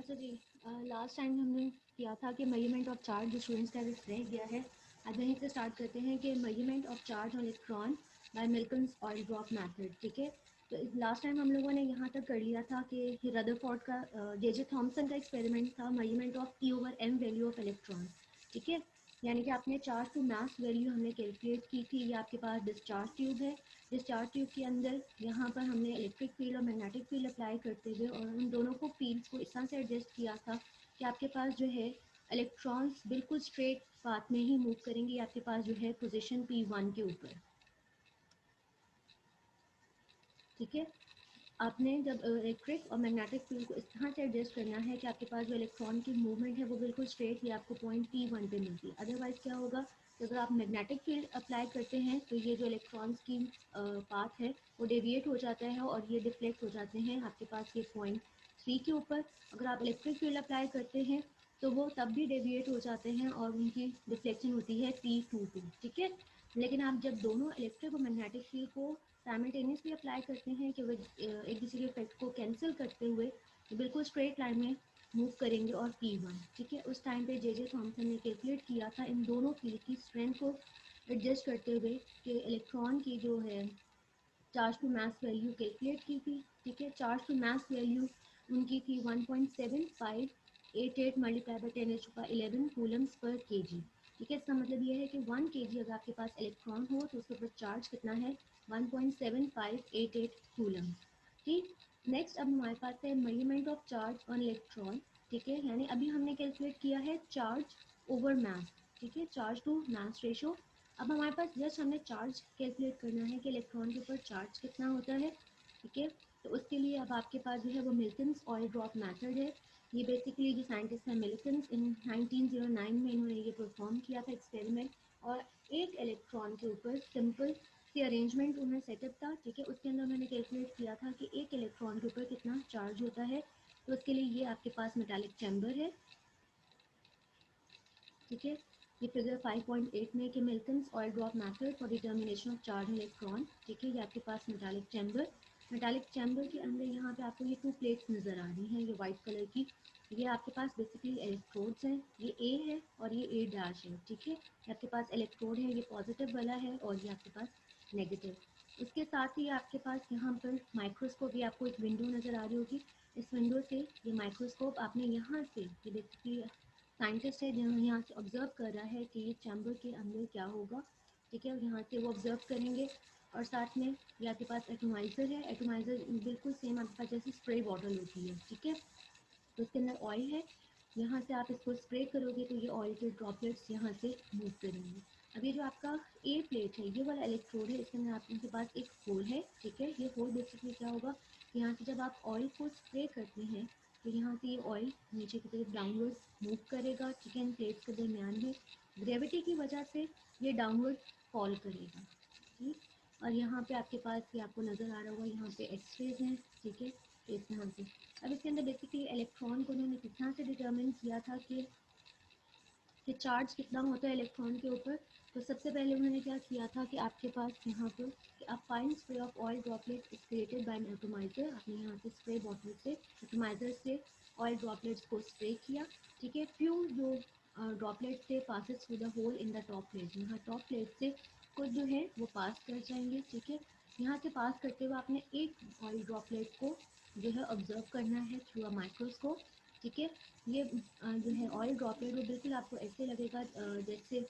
अच्छा जी, last time हमने किया था कि मेजरमेंट ऑफ चार्ज जो स्टूडेंट्स का अभी रह गया है। आज वहीं से स्टार्ट करते हैं कि measurement of charge on electron by Millikan's oil drop method. ठीक है, तो लास्ट टाइम हम लोगों ने यहाँ तक कर लिया था कि रदरफोर्ड का जे थॉमसन का एक्सपेरिमेंट था measurement of E/m value of electron. ठीक है, यानी कि आपने चार्ज टू मास वैल्यू हमने कैलकुलेट की थी। ये आपके पास डिस्चार्ज ट्यूब है। डिस्चार्ज ट्यूब के अंदर यहाँ पर हमने इलेक्ट्रिक फील्ड और मैग्नेटिक फील्ड अप्लाई करते हुए और उन दोनों को फील्ड्स को इस तरह से एडजस्ट किया था कि आपके पास जो है इलेक्ट्रॉन्स बिल्कुल स्ट्रेट पाथ में ही मूव करेंगे आपके पास जो है पोजीशन P1 के ऊपर। ठीक है, आपने जब इलेक्ट्रिक और मैग्नेटिक फील्ड को इस तरह से एडजस्ट करना है कि आपके पास जो इलेक्ट्रॉन की मूवमेंट है वो बिल्कुल स्ट्रेट ही आपको पॉइंट P1 पे मिलती है। अदरवाइज क्या होगा कि अगर आप मैग्नेटिक फील्ड अप्लाई करते हैं तो ये जो इलेक्ट्रॉन्स की पाथ है वो डेविएट हो जाता है और ये डिफ्लेक्ट हो जाते हैं आपके पास ये पॉइंट 3 के ऊपर। अगर आप इलेक्ट्रिक फील्ड अप्लाई करते हैं तो वो तब भी डेविएट हो जाते हैं और उनकी डिफ्लेक्शन होती है P22। ठीक है, लेकिन आप जब दोनों इलेक्ट्रिक और मैग्नेटिक फील्ड को साइमल्टेनियसली अप्लाई करते हैं कि वो एक दूसरे के इफेक्ट को कैंसिल करते हुए बिल्कुल स्ट्रेट लाइन में मूव करेंगे और P1। ठीक है, उस टाइम पे जे थॉमसन ने कैलकुलेट किया था इन दोनों फील्ड की स्ट्रेंथ को एडजस्ट करते हुए कि इलेक्ट्रॉन की जो है charge to mass value calculate की थी। ठीक है, चार्ज टू मास वैल्यू उनकी थी 1.7588 मल्टीप्लाई बाई 10⁻11 कूलम्स पर केजी। ठीक है, इसका मतलब ये है कि 1 केजी अगर आपके पास इलेक्ट्रॉन हो तो उसके ऊपर चार्ज कितना है 1.7588 कूलम। ठीक, नेक्स्ट अब हमारे पास है measurement of charge on electron. ठीक है, यानी अभी हमने कैलकुलेट किया है चार्ज ओवर मास। ठीक है, चार्ज टू मास रेशो। अब हमारे पास जस्ट हमने चार्ज कैलकुलेट करना है कि इलेक्ट्रॉन के ऊपर चार्ज कितना होता है। ठीक है, तो उसके लिए अब आपके पास जो है वो मिल्किन्स ऑयल ड्रॉप मेथड है। ये बेसिकली जो साइंटिस्ट है मिल्किन्स इन 1909 में इन्होंने ये परफॉर्म किया था एक्सपेरिमेंट। और एक इलेक्ट्रॉन के ऊपर सिंपल सी अरेंजमेंट उन्होंने सेटअप था। ठीक है, उसके अंदर उन्होंने कैलकुलेट किया था कि एक इलेक्ट्रॉन के ऊपर कितना चार्ज होता है। तो उसके लिए ये आपके पास मेटालिक चैम्बर है। ठीक है, ये फिगर 5.8 में कि Millikan's oil drop method for determination of charge electron. ठीक है, ये आपके पास मेटालिक चैम्बर के अंदर यहाँ पे आपको ये 2 प्लेट्स नज़र आ रही हैं, ये वाइट कलर की। ये आपके पास बेसिकली इलेक्ट्रोड्स हैं, ये ए है और ये ए डैश है। ठीक है, ये आपके पास इलेक्ट्रोड है, ये पॉजिटिव वाला है और ये आपके पास नेगेटिव। उसके साथ ही आपके पास यहाँ पर माइक्रोस्कोप, ये आपको एक विंडो नज़र आ रही होगी। इस विंडो से ये माइक्रोस्कोप आपने यहाँ से ये बेसिकली साइंटिस्ट है जो यहाँ से ऑब्जर्व कर रहा है कि ये चैम्बर के अंदर क्या होगा। ठीक है, यहाँ से वो ऑब्जर्व करेंगे। और साथ में ये आपके पास एटोमाइज़र है। एटोमाइज़र बिल्कुल सेम आपके पास जैसे स्प्रे बॉटल होती है। ठीक है, तो इसके अंदर ऑयल है। यहाँ से आप इसको स्प्रे करोगे तो ये ऑयल के ड्रॉपलेट्स यहाँ से मूव करेंगे। अब ये जो आपका ए प्लेट है, ये वाला इलेक्ट्रोड है, इसके अंदर आपके पास एक होल है। ठीक है, ये होल बेसिकली क्या होगा कि यहाँ से जब आप ऑयल को स्प्रे करते हैं तो यहाँ से ये ऑयल नीचे की तरफ डाउनवर्ड मूव करेगा। ठीक है, इन प्लेट्स के दरमियान में ग्रेविटी की वजह से ये डाउनवर्ड फॉल करेगा। ठीक, और यहाँ पे आपके पास ये आपको नज़र आ रहा होगा, यहाँ पे एक्सरेज हैं। ठीक है, तो इस तरह से अब इसके अंदर बेसिकली इलेक्ट्रॉन को उन्होंने किस तरह से डिटर्मिन किया था कि चार्ज कितना होता है इलेक्ट्रॉन के ऊपर। तो सबसे पहले उन्होंने क्या किया था कि आपके पास यहाँ पर कि a fine spray of oil droplet is created by an atomizer. आपने यहाँ से स्प्रे बॉटल से एटोमाइजर से ऑयल ड्रॉपलेट्स को स्प्रे किया। ठीक है, फ्यू जो ड्रॉपलेट थे passes through the hole in the top plate. यहाँ टॉप प्लेट से कुछ जो है वो पास कर जाएंगे। ठीक है, यहाँ से पास करते हुए आपने एक ऑयल ड्रॉपलेट को जो है ऑब्जर्व करना है थ्रू अ माइक्रोस्कोप। ठीक है, ये जो है ऑयल ड्रॉपलेट वो बिल्कुल आपको ऐसे लगेगा जैसे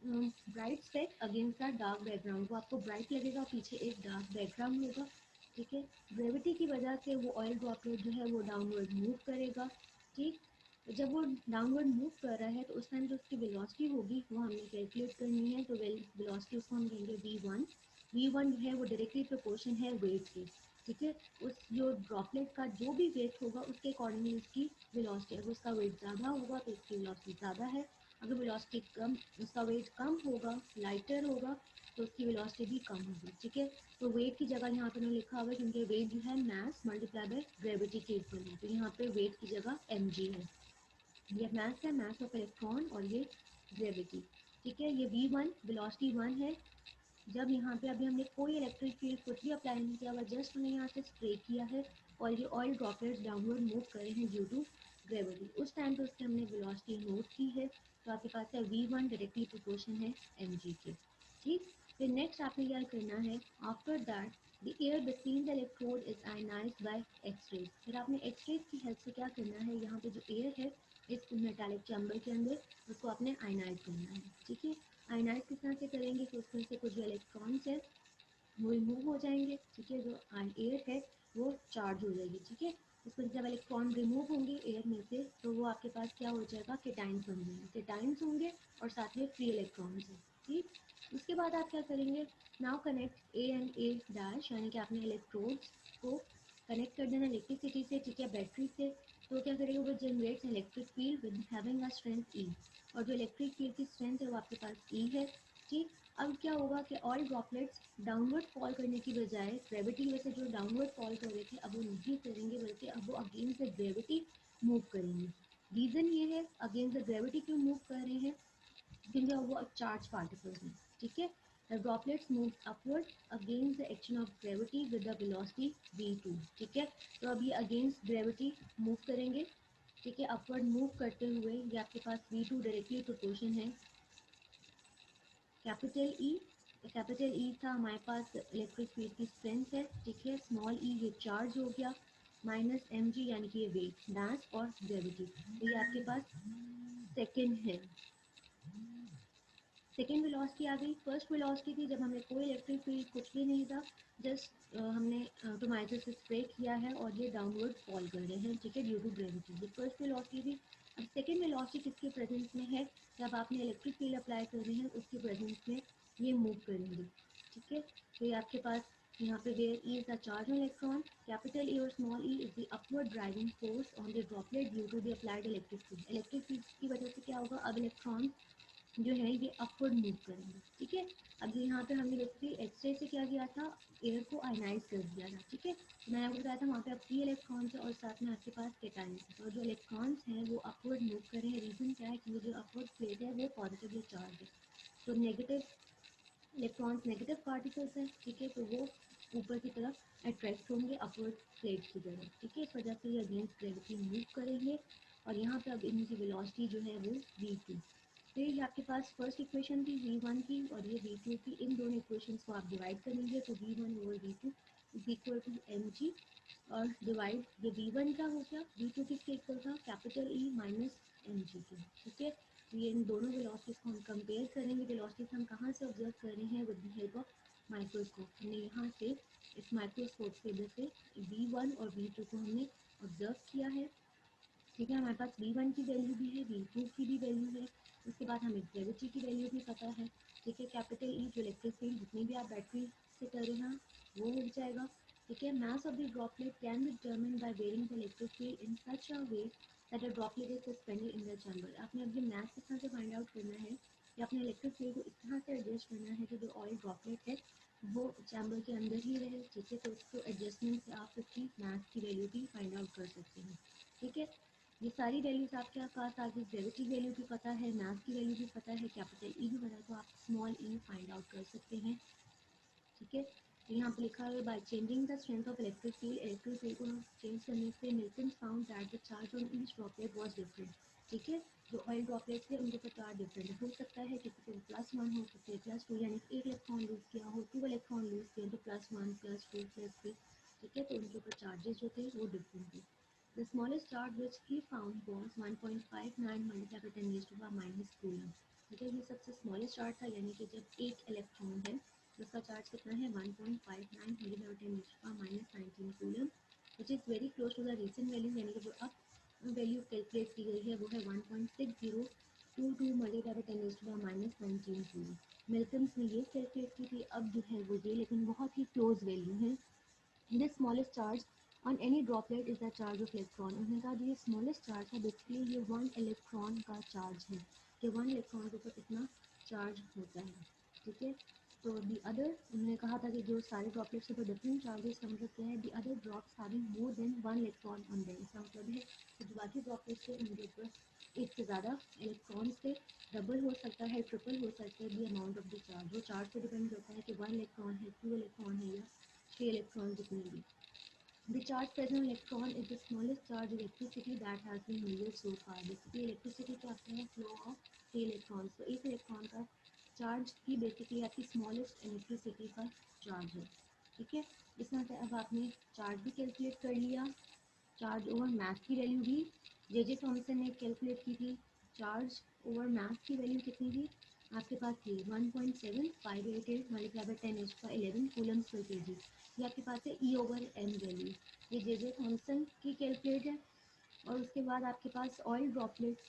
bright speck against the dark background. वो आपको ब्राइट लगेगा, पीछे एक डार्क बैकग्राउंड होगा। ठीक है, ग्रेविटी की वजह से वो ऑयल ड्रॉपलेट जो है वो डाउनवर्ड मूव करेगा। ठीक, जब वो डाउनवर्ड मूव कर रहा है तो उस टाइम जो उसकी वेलोसिटी होगी वो हमने कैलकुलेट करनी है। तो वेलोसिटी उसको हम देंगे V1। V1 जो है वो डायरेक्टली प्रोपोर्शन है वेट के। ठीक है, उस जो ड्रॉपलेट का जो भी वेट होगा उसके अकॉर्डिंगली उसकी वेलोसिटी, अगर उसका वेट ज़्यादा होगा तो उसकी वेलोसिटी ज़्यादा है। अगर वेलोसिटी कम, उसका वेट कम होगा, लाइटर होगा, तो उसकी वेलोसिटी भी कम होगी। ठीक है, तो वेट की जगह यहाँ पर लिखा हुआ है क्योंकि वेट जो है मास मल्टीप्लाई बाय ग्रेविटी के इक्वल है, तो यहाँ पे वेट की जगह mg है। ये मास है, मास ऑफ इलेक्ट्रॉन, और ये ग्रेविटी। ठीक है, ये V1 वेलोसिटी 1 है। जब यहाँ पे अभी हमने कोई इलेक्ट्रिक फील्ड कुछ भी अप्लाई नहीं किया हुआ, जस्ट हमने यहाँ से स्प्रे किया है और ये ऑयल ड्रॉपलेट्स डाउनवर्ड मूव कर रहे हैं ड्यू टू ग्रेविटी। उस टाइम पे उसके हमने वेलोसिटी नोट की है, तो आपके पास है v1 डायरेक्टली प्रोपोर्शन है mg के। ठीक, फिर नेक्स्ट आपने क्या करना है, after that the air between the electrode is ionized by X-rays. फिर आपने एक्स-रेज की हेल्प से क्या करना है, यहाँ पे जो एयर है इस मेटालिक चैम्बर के अंदर, उसको आपने आयनाइज करना है। ठीक है, आयनाइज किस तरह से करेंगे कि उसमें से कुछ जो इलेक्ट्रॉन्स है वो रिमूव हो जाएंगे। ठीक है, जो एयर है वो चार्ज हो जाएगी। ठीक है, उसमें जब इलेक्ट्रॉन रिमूव होंगे एयर में से, तो वो आपके पास क्या हो जाएगा, केटाइंस बन जाएंगे, केटाइंस होंगे और साथ में फ्री इलेक्ट्रॉन्स हैं। ठीक, उसके बाद आप क्या करेंगे, now connect A and A dash, यानी कि आपने इलेक्ट्रोड्स को कनेक्ट कर देना इलेक्ट्रिसिटी से। ठीक है, बैटरी से। तो क्या करेगा, वो generates electric field with having a strength E, और जो इलेक्ट्रिक फील्ड की स्ट्रेंथ है वो आपके पास ई है। ठीक, अब क्या होगा कि ऑयल ड्रॉपलेट्स डाउनवर्ड फॉल करने की बजाय ग्रेविटी की वजह से जो डाउनवर्ड फॉल कर रहे थे अब वो नहीं करेंगे, बल्कि अब वो अगेंस्ट द ग्रेविटी मूव करेंगे। रीज़न ये है अगेंस्ट द ग्रेविटी क्यों मूव कर रहे हैं, क्योंकि अब वो चार्ज पार्टिकल्स हैं। ठीक है, the droplets move upward against the action of gravity with the velocity v2। ठीक है, तो अब ये अगेंस्ट ग्रेविटी मूव करेंगे। ठीक है, अपवर्ड मूव करते हुए ये आपके पास v2 डायरेक्टली प्रोपोर्शन है कैपिटल ई। कैपिटल ई था हमारे पास इलेक्ट्रिक फील्ड की स्ट्रेंथ है। ठीक है, स्मॉल ई ये चार्ज हो गया, माइनस एम जी यानी कि ये वेट मास और ग्रेविटी। तो ये आपके पास सेकेंड है, सेकेंड वेलोसिटी आ गई। फर्स्ट वेलोसिटी थी जब हमने कोई इलेक्ट्रिक फील्ड कुछ भी नहीं था, जस्ट हमने एटोमाइजर से स्प्रे किया है और ये डाउनवर्ड फॉल कर रहे हैं। ठीक है, ड्यू टू ग्रेविटी, ये फर्स्ट वेलोसिटी थी। अब सेकेंड वेलोसिटी किसके प्रेजेंस में है, जब आपने इलेक्ट्रिक फील्ड अप्लाई कर रहे हैं उसके प्रेजेंस में ये मूव करेंगे। ठीक है, तो ये आपके पास यहाँ पे where E is the charge on electron, capital E और small E is the upward driving force on the droplet due to the applied electric field. Electric field की वजह से क्या होगा, अब इलेक्ट्रॉन जो है ये अपवर्ड मूव करेंगे। ठीक है, अब यहाँ पे हमने बेसिकली एक्सरे से क्या किया था, एयर को आयनाइज कर दिया था। ठीक है, तो मैंने आपको बताया था वहाँ पे अब फ्री इलेक्ट्रॉन्स है और साथ में आपके पास केटाइंस है, और जो इलेक्ट्रॉन्स हैं वो अपवर्ड मूव कर रहे हैं। रीज़न क्या है, क्योंकि जो अपवर्ड प्लेट है वो पॉजिटिवली चार्ज है, तो नेगेटिव इलेक्ट्रॉन्स नेगेटिव पार्टिकल्स हैं। ठीक है, तो वो ऊपर की तरफ अट्रैक्ट होंगे अपवर्ड प्लेट की तरफ। ठीक है, इस वजह से ये अगेंस्ट ग्रेविटी मूव करेंगे, और यहाँ पे अब इनकी वेलोसिटी जो है वो v2। फिर ये आपके पास फर्स्ट इक्वेशन थी v1 की और ये v2 की, इन दोनों इक्वेशंस को आप डिवाइड करेंगे तो v1 over v2 is equal to mg, और डिवाइड ये v1 का हो गया, v2 किसके इक्वल था, कैपिटल E माइनस mg के। ठीक है, तो ये इन दोनों वेलोसिटीज़ को हम कंपेयर करेंगे। वेलोसिटीज़ हम कहाँ से ऑब्जर्व कर रहे हैं, with the help of microscope. हमने यहाँ से इस माइक्रोस्कोप से इधर से v1 और v2 को हमने ऑब्जर्व किया है। ठीक है, हमारे पास v1 की वैल्यू भी है, v2 की भी वैल्यू है। उसके बाद हमें ग्रेविटी की वैल्यू भी पता है। ठीक है, कैपिटल ई जो इलेक्ट्रिक फील्ड जितनी भी आप बैटरी से कर रहे हैं वो हो जाएगा। ठीक है, mass of the droplet can be determined bye wearing the electric field in such a way that a droplet is suspended in the chamber. आपने अब ये मास किस तरह से फाइंड आउट करना है, कि आपने इलेक्ट्रिक फील्ड को इस तरह से एडजस्ट करना है कि जो ऑयल ड्रॉपलेट है वो चैम्बर के अंदर ही रहे। ठीक है, तो उसको एडजस्टमेंट से आप उसकी मास की वैल्यू भी फाइंड आउट कर सकते हैं। ठीक है, ये सारी वैल्यूज आपके पास आ गई, ग्रेविटी वैल्यू भी पता है, मास की वैल्यू भी पता है, कैपिटल ई भी पता है, तो आप स्मॉल ई फाइंड आउट कर सकते हैं। ठीक है, तो यहाँ पे लिखा है by changing the strength of electric field को चेंज करने से Milton found that the charge on each droplet was different. ठीक है, जो ऑयल ड्रॉपलेट्स थे उनके ऊपर चार्ज डिफरेंट हो सकता है, किसी के +1 हो, किसी के +2, यानी कि एक इलेक्ट्रॉन लूज किया हो, 2 इलेक्ट्रॉन लूज किया तो +1 +2 +3। ठीक है, तो उनके ऊपर चार्जेस जो थे वो डिफरेंट थे। The smallest charge which he found was 1.59 multiplied by 10 raised to the minus coulomb. ठीक है, ये सबसे स्मॉलेस्ट चार्ज था, यानी कि जब एक इलेक्ट्रॉन है तो उसका चार्ज कितना है 1.59 multiplied by 10 raised to the minus 19 coulomb, which is very close to the recent value, यानी कि जो अब वैल्यू कैलकुलेट की गई है वो है 1.6022 multiplied by 10 raised to the minus 19 coulomb. Milton's ने ये कैलकुलेट की थी, अब जो है वो ये, लेकिन बहुत ही क्लोज वैल्यू है। The smallest charge on any droplet is the charge of electron। उन्होंने कहा जो ये स्मॉलेस्ट चार्ज है बेसिकली ये 1 इलेक्ट्रॉन का चार्ज है, कि 1 इलेक्ट्रॉन के ऊपर कितना चार्ज होता है। ठीक है, तो दी अदर उन्होंने कहा था कि जो सारे ड्रॉपलेट्स के ऊपर डिफरेंट चार्जेस का मतलब क्या है, the other drops having more than 1 electron on them. इसका मतलब है कि जो बाकी ड्रॉपलेट्स थे उनके ऊपर एक से ज़्यादा इलेक्ट्रॉन्स थे, डबल हो सकता है, ट्रिपल हो सकता है the amount of the charge. वो चार्ज पे डिपेंड करता है कि 1 इलेक्ट्रॉन है, 2 इलेक्ट्रॉन है या 3 इलेक्ट्रॉन जितने भी। The charge present on electron is the smallest charge electricity that has been measured so far. Basically electricity क्या होता है, फ्लो ऑफ 3 इलेक्ट्रॉन्स. तो एक इलेक्ट्रॉन का चार्ज ही बेसिकली आपकी स्मॉलेस्ट इलेक्ट्रिसिटी का चार्ज है. ठीक है, इस तरह से अब आपने चार्ज भी कैलकुलेट कर लिया. चार्ज ओवर मास की वैल्यू भी जे जे थॉमसन ने कैलकुलेट की थी. चार्ज ओवर मास की वैल्यू कितनी थी आपके पास थी 1.7588 मल्टीप्लाई बाय 10⁻11 कूलम्स पर केजी. ये आपके पास है ई ओवर एम वैल्यू. ये जे जे थॉमसन की कैलकुलेट है. और उसके बाद आपके पास ऑयल ड्रॉपलेट्स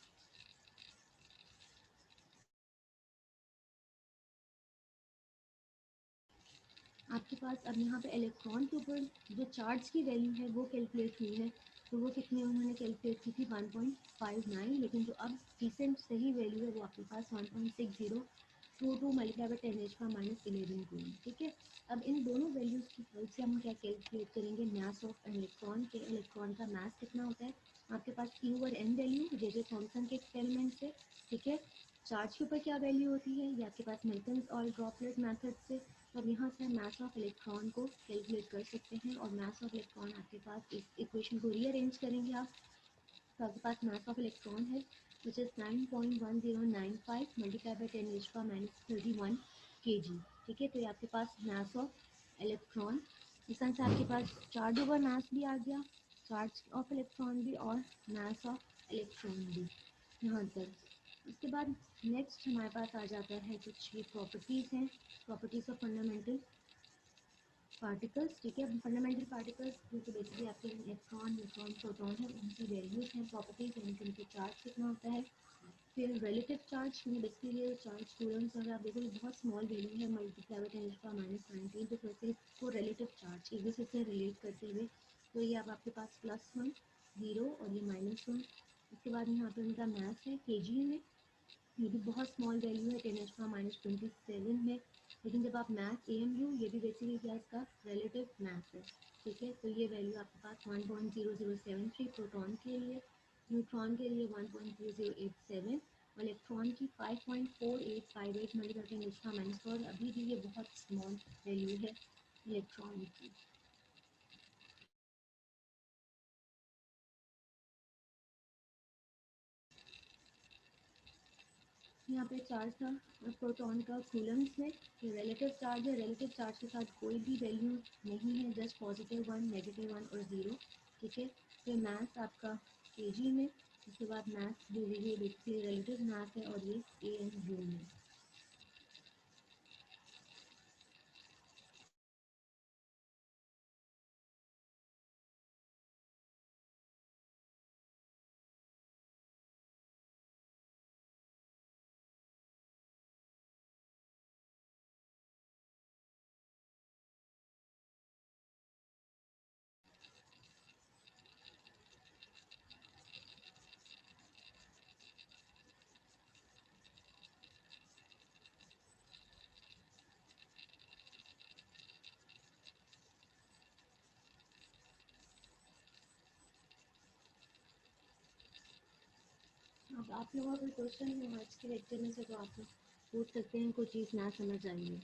आपके पास अब यहाँ पे इलेक्ट्रॉन के ऊपर जो चार्ज की वैल्यू है वो कैलकुलेट हुई है. तो वो कितनी उन्होंने कैलकुलेट की थी 1.59. लेकिन जो अब रिसेंट सही वैल्यू है वो आपके पास 1.6022 मल्टीप्लाई बाय 10⁻11 कूलम. ठीक है, अब इन दोनों वैल्यूज़ की हेल्प से हम क्या कैलकुलेट करेंगे, मास ऑफ इलेक्ट्रॉन के. इलेक्ट्रॉन का मास कितना होता है आपके पास ई ओवर एन वैल्यू जे जे थॉमसन के एक्सपेरिमेंट से. ठीक है, चार्ज के ऊपर क्या वैल्यू होती है ये आपके पास मिल्टन्स और ड्रॉपलेट मेथड से. अब यहाँ से हम मास ऑफ इलेक्ट्रॉन को कैलकुलेट कर सकते हैं. और मास ऑफ इलेक्ट्रॉन आपके पास इस इक्वेशन को रीअरेंज करेंगे आप, तो आपके पास मास ऑफ इलेक्ट्रॉन है which is 9.1095 multiply by 10⁻31 kg. ठीक है, तो ये आपके पास मास ऑफ इलेक्ट्रॉन. इस तरह से आपके पास चार्ज ओवर मास भी आ गया, चार्ज ऑफ इलेक्ट्रॉन भी और मास ऑफ इलेक्ट्रॉन भी यहाँ तक. इसके बाद नेक्स्ट हमारे पास आ जाता है कुछ ये प्रॉपर्टीज़ हैं, प्रॉपर्टीज़ ऑफ फंडामेंटल पार्टिकल्स. ठीक है, फंडामेंटल पार्टिकल्स जो कि बेसिकली आपके इलेक्ट्रॉन न्यूट्रॉन प्रोटॉन है उनकी वैल्यूज हैं, प्रॉपर्टीज हैं, उनके चार्ज कितना होता है. फिर रिलेटिव चार्ज में बेसिकली ये चार्ज कूलम्स अगर आप देखो बहुत स्मॉल वैल्यू है मल्टीप्लाई बाय 10⁻19. तो फिर से इसको रिलेटिव चार्ज एक दूसरे से रिलेट करते हुए तो ये अब आपके पास +1 0 और ये -1. उसके बाद यहाँ पे उनका मैथ है केजी में. ये भी बहुत स्मॉल वैल्यू है 10⁻27 में. लेकिन जब आप मैथ ए एम यू ये भी बेसिकली क्या इसका रिलेटिव मैथ है. ठीक है, तो ये वैल्यू आपके पास 1.0073 प्रोटॉन के लिए, न्यूट्रॉन के लिए 1.0087 और इलेक्ट्रॉन की 5.4858 मल्टीप्लाई 10⁻⁴. अभी भी ये बहुत स्मॉल वैल्यू है इलेक्ट्रॉन की. यहाँ पे चार्ज था प्रोटॉन का कूलम्स में. ये रिलेटिव चार्ज है, रिलेटिव चार्ज के साथ कोई भी वैल्यू नहीं है, जस्ट +1 -1 और 0. ठीक है, फिर मास आपका केजी में. उसके बाद मास जो ये बेसिकली रिलेटिव मास है और ये ए एन यू में. अब आप लोगों का कोई क्वेश्चन हो आज के लेक्चर में से तो आप पूछ सकते हैं, कोई चीज़ ना समझ आई है.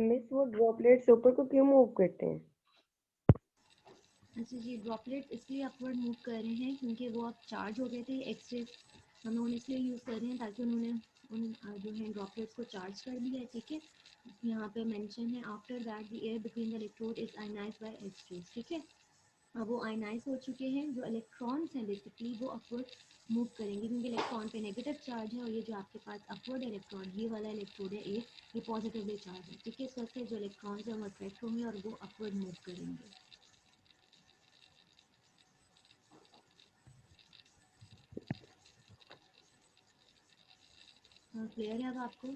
मिस वो ड्रॉपलेट्स ऊपर को क्यों मूव करते हैं? अच्छा जी, ड्रॉपलेट इसलिए अपवर्ड मूव कर रहे हैं क्योंकि वो अब चार्ज हो गए थे। एक्सरे हम लोग इसलिए यूज़ कर रहे हैं ताकि उन्होंने उन जो है ड्रॉपलेट्स को चार्ज कर दिया है। ठीक है, यहाँ पे मेंशन है after that the air between the electrode is ionized by X-rays. ठीक है, अब वो आयनाइज हो चुके हैं। जो इलेक्ट्रॉन्स हैं बेसिकली वो अपवर्ड मूव करेंगे क्योंकि इलेक्ट्रॉन पे नेगेटिव चार्ज है, और ये जो आपके पास अपवर्ड इलेक्ट्रॉन ये वाला इलेक्ट्रोड है ए, ये पॉजिटिवली चार्ज है। ठीक है, इस वजह से जो इलेक्ट्रॉन्स हैं वो अट्रैक्ट होंगे और वो अपवर्ड मूव करेंगे। क्लियर है अब आपको?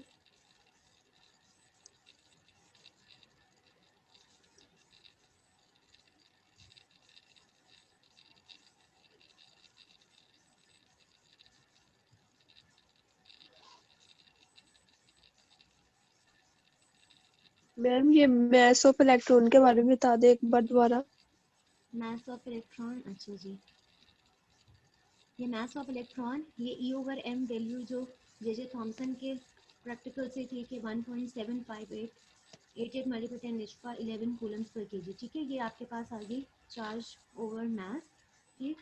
मैम ये मास ऑफ इलेक्ट्रॉन के बारे में बता दे एक बार दोबारा। मास ऑफ इलेक्ट्रॉन, अच्छा जी, ये मास ऑफ इलेक्ट्रॉन ये E/m वैल्यू जो जे थॉमसन के प्रैक्टिकल से थी कि 1.7588 मल्टीप्लाई 10⁻11 कूलम्स पर केजी। ठीक है, ये आपके पास आ गई चार्ज ओवर मास। ठीक,